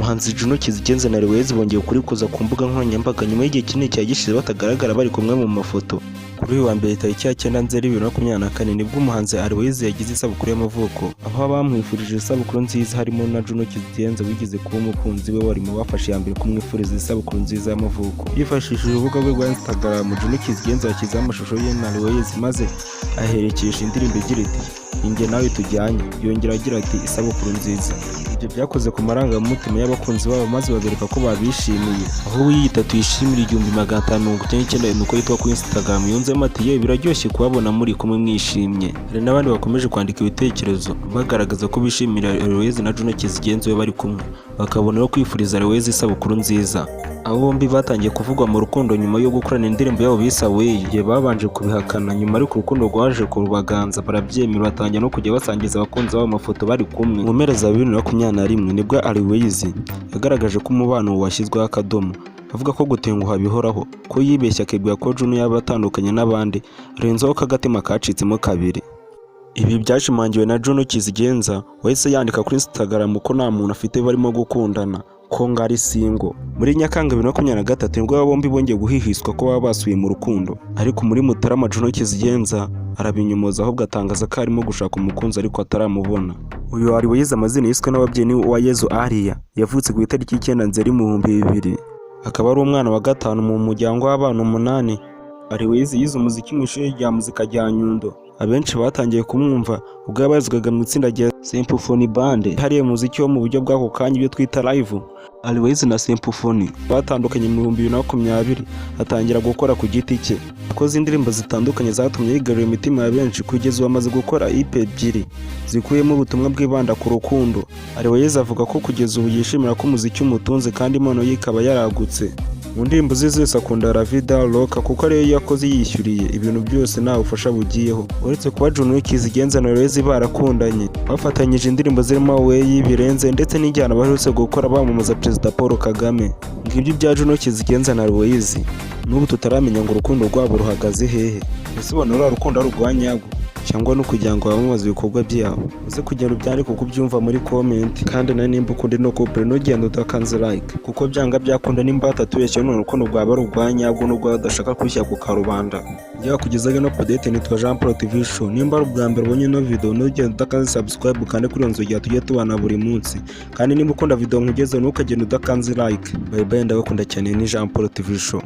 umuhanzi Juno Kizigenza na Always bongeye kurikuza ku mbuga nkoranyambaga nyuma y'igihe kinini cyagishize batagaragara bari kumwe mu mafoto. Kuri uyu wa mbere tariki ya 9 Nzeri 2024 nibwo umuhanzi Always yagize isabukuru y'amavuko, aho abamwifurije isabukuru nziza harimo na Juno Kizigenza wigize kuba umukunzi we wari mu bafashe ya mbere kumwifuriza isabukuru nziza y'amavuko. Yifashishije urubuga rwe rwa Instagram, Juno Kizigenza yashyizeho amashusho ye na Always maze aherekesha indirimbo igira iti "Inge nawe tujyanye", yongera agira ati "Isabukuru nziza". Ibyo byakoze ku marangamutima y'abakunzi babo maze babereka ko babishimiye, aho wiyita tuyishimira 1599 nuko yitwa kuri Instagram yunzemo ati "Yewe biraryoshye kubabona muri kumwe mwishimye". Hari n'abandi bakomeje kwandika ibitekerezo bagaragaza ko bishimira Always na Juno Kizigenza we bari kumwe, bakabonera kwifuriza Always isabukuru nziza. Abo bombi batangiye kuvugwa mu rukundo nyuma yo gukorana indirimbo yabo bise Away, babanje kubihakana nyuma ariko urukundo rwaje kurubaganza barabyemera, batangira no kujya basangiza abakunzi babo amafoto bari kumwe. Mu mpera za 2021 nibwo Always yagaragaje ko umubano washyizweho akadomo, avuga ko gutenguha bihoraho, ko yibeshya akibwira ko Juno yaba atandukanye n'abandi, arenzaho ko agatima kacitsemo kabiri. Ibi byashimangiwe na Juno Kizigenza wahise yandika kuri Instagram ko nta muntu afite barimo gukundana, ko ngari singo. Muri Nyakanga 2023 nibwo bombi bongeye guhihiswa ko baba basuye mu rukundo, ariko muri Mutarama Juno Kizigenza arabinyomoza ahubwo atangaza ko arimo gushaka umukunzi ariko ataramubona. Uyu Always amazina yiswe n'ababyeyi ni Uwayezu Aria, yavutse ku itariki 9 Nzeri 2000, akaba ari umwana wa gatanu mu muryango w'abana 8. Always yize umuziki mu ishuri rya muzika rya Nyundo. Abenshi batangiye kumwumva ubwo yabarizwaga mu itsinda rya Symphony Band, hariye muziki wo mu buryo bw'ako kanya ibyo twita live. Always na Symphony batandukanye mu 2020 atangira gukora ku giti cye. Akoze indirimbo zitandukanye zatumye yigarurira imitima ya benshi, kugeza ubu amaze gukora EP 2 zikuyemo ubutumwa bwibanda ku rukundo. Always avuga ko kugeza ubu yishimira ko umuziki umutunze kandi impano ye ikaba yaragutse. Mu ndirimbo ze zose akunda La Vida Loca kuko ariyo yakoze yishyuriye ibintu byose nta bufasha bugiyeho. Uretse kuba Juno Kizigenza na Always barakundanye, bafatanyije indirimbo zirimo Away, Birenze ndetse n'injyana baherutse gukora bamamaza Perezida Paul Kagame. Ngibyo bya Juno Kizigenza na Always, n'ubu tutaramenya ngo urukundo rwabo ruhagaze hehe. Ese ubona uru rukundo ari urwa nyarwo cyangwa no kugira ngo bamamaze ibikorwa byabo? Uze kugenda ubyandika uko ubyumva muri comment, kandi na nimba ukunda no couple ntugende udakanze like, kuko byanga byakunda nimba batatubeshye none urukundo rwaba ari urwa nyarwo n'ubwo badashaka kwishyira ku karubanda. Njya kugezaga no update nitwa Jean Paul TV Show. Nimba ari ubwa mbere ubonye no video ntugende udakanze subscribe kandi kuri iyo nzogera tujye tubana buri munsi, kandi nimba ukunda video nkugezeho ntukagende udakanze like. Bye bye, ndabakunda cyane. Ni Jean Paul TV Show.